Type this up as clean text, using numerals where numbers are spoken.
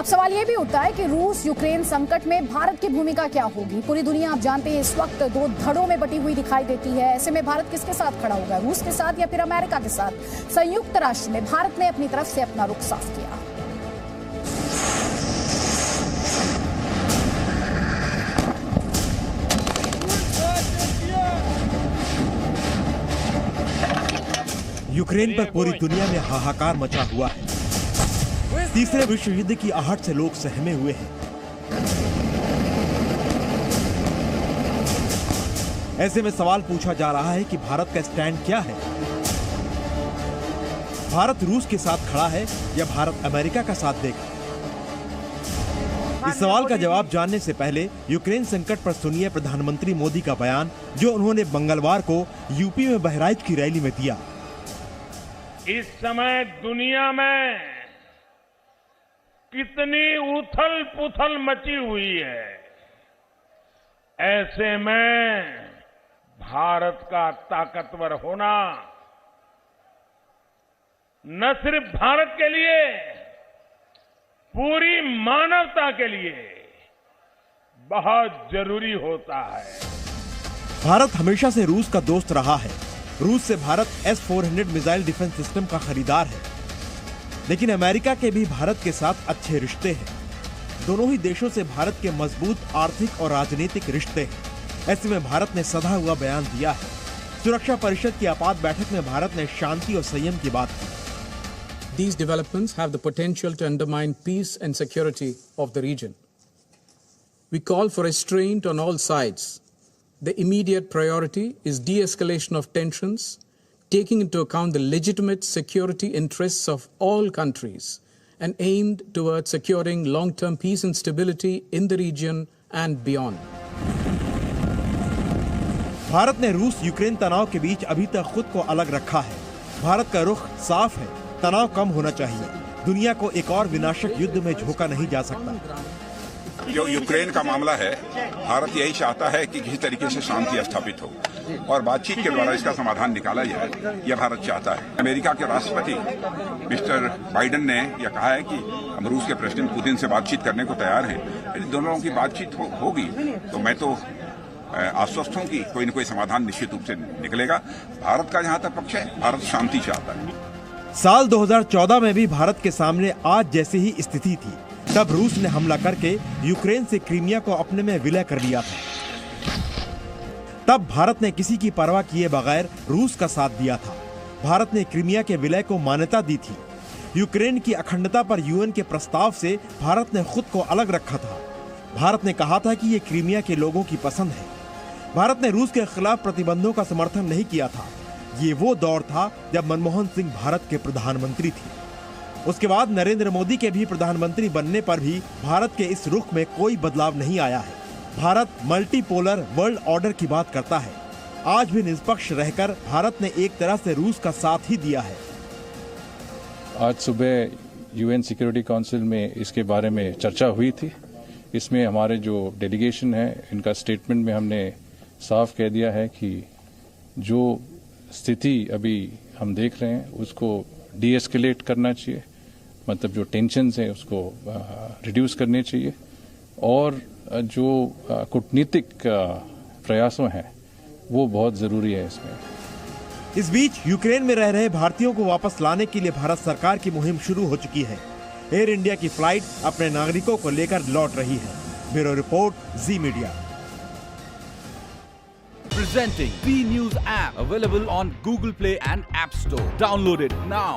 अब सवाल यह भी उठता है कि रूस यूक्रेन संकट में भारत की भूमिका क्या होगी। पूरी दुनिया आप जानते हैं इस वक्त दो धड़ों में बटी हुई दिखाई देती है। ऐसे में भारत किसके साथ खड़ा होगा, रूस के साथ या फिर अमेरिका के साथ? संयुक्त राष्ट्र में भारत ने अपनी तरफ से अपना रुख साफ किया। यूक्रेन पर पूरी दुनिया में हाहाकार मचा हुआ है। तीसरे विश्व युद्ध की आहट से लोग सहमे हुए हैं। ऐसे में सवाल पूछा जा रहा है कि भारत का स्टैंड क्या है। भारत रूस के साथ खड़ा है या भारत अमेरिका का साथ देगा? इस सवाल का जवाब जानने से पहले यूक्रेन संकट पर सुनिए प्रधानमंत्री मोदी का बयान, जो उन्होंने मंगलवार को यूपी में बहराइच की रैली में दिया। इस समय दुनिया में कितनी उथल पुथल मची हुई है। ऐसे में भारत का ताकतवर होना न सिर्फ भारत के लिए, पूरी मानवता के लिए बहुत जरूरी होता है। भारत हमेशा से रूस का दोस्त रहा है। रूस से Bharat S-400 missile defence system का खरीदार है। लेकिन अमेरिका के भी भारत के साथ अच्छे रिश्ते हैं। दोनों ही देशों से भारत के मजबूत आर्थिक और राजनीतिक रिश्ते हैं। ऐसे में भारत ने सधा हुआ बयान दिया है। सुरक्षा परिषद की आपात बैठक में भारत ने शांति और संयम की बात की। These developments have the potential to undermine peace and security of the region. We call for restraint on all sides. The immediate priority is de-escalation of tensions, taking into account the legitimate security interests of all countries and aimed towards securing long-term peace and stability in the region and beyond. Bharat ने रूस Ukraine तनाव के बीच अभी तक खुद को अलग रखा है। भारत का रुख साफ है, तनाव कम होना चाहिए। दुनिया को एक और विनाशक युद्ध में झोंका नहीं जा सकता। जो यूक्रेन का मामला है, भारत यही चाहता है कि किसी तरीके से शांति स्थापित हो और बातचीत के द्वारा इसका समाधान निकाला जाए, यह भारत चाहता है। अमेरिका के राष्ट्रपति मिस्टर बाइडेन ने यह कहा है कि हम रूस के प्रेसिडेंट पुतिन से बातचीत करने को तैयार हैं। यदि दोनों की बातचीत होगी तो मैं तो आश्वस्त हूं कि कोई न कोई समाधान निश्चित रूप से निकलेगा। भारत का जहां तक पक्ष है, भारत शांति चाहता है। साल 2014 में भी भारत के सामने आज जैसी ही स्थिति थी। तब रूस ने हमला करके यूक्रेन से क्रीमिया को अपने में विलय कर लिया था। तब भारत ने किसी की परवाह किए बगैर रूस का साथ दिया था। भारत ने क्रीमिया के विलय को मान्यता दी थी। यूक्रेन की अखंडता पर यूएन के प्रस्ताव से भारत ने खुद को अलग रखा था। भारत ने कहा था कि ये क्रीमिया के लोगों की पसंद है। भारत ने रूस के खिलाफ प्रतिबंधों का समर्थन नहीं किया था। ये वो दौर था जब मनमोहन सिंह भारत के प्रधानमंत्री थे। उसके बाद नरेंद्र मोदी के भी प्रधानमंत्री बनने पर भी भारत के इस रुख में कोई बदलाव नहीं आया है। भारत मल्टीपोलर वर्ल्ड ऑर्डर की बात करता है। आज भी निष्पक्ष रहकर भारत ने एक तरह से रूस का साथ ही दिया है। आज सुबह यूएन सिक्योरिटी काउंसिल में इसके बारे में चर्चा हुई थी। इसमें हमारे जो डेलीगेशन है, इनका स्टेटमेंट में हमने साफ कह दिया है कि जो स्थिति अभी हम देख रहे हैं उसको डी-एस्केलेट करना चाहिए, मतलब जो टेंशन्स हैं उसको रिड्यूस करने चाहिए और जो कूटनीतिक प्रयासों हैं वो बहुत ज़रूरी है इसमें। इस बीच यूक्रेन में रह रहे भारतीयों को वापस लाने के लिए भारत सरकार की मुहिम शुरू हो चुकी है। एयर इंडिया की फ्लाइट अपने नागरिकों को लेकर लौट रही है। Bureau report, ji media. Presenting B News app, available on Google Play and App Store. Download it now.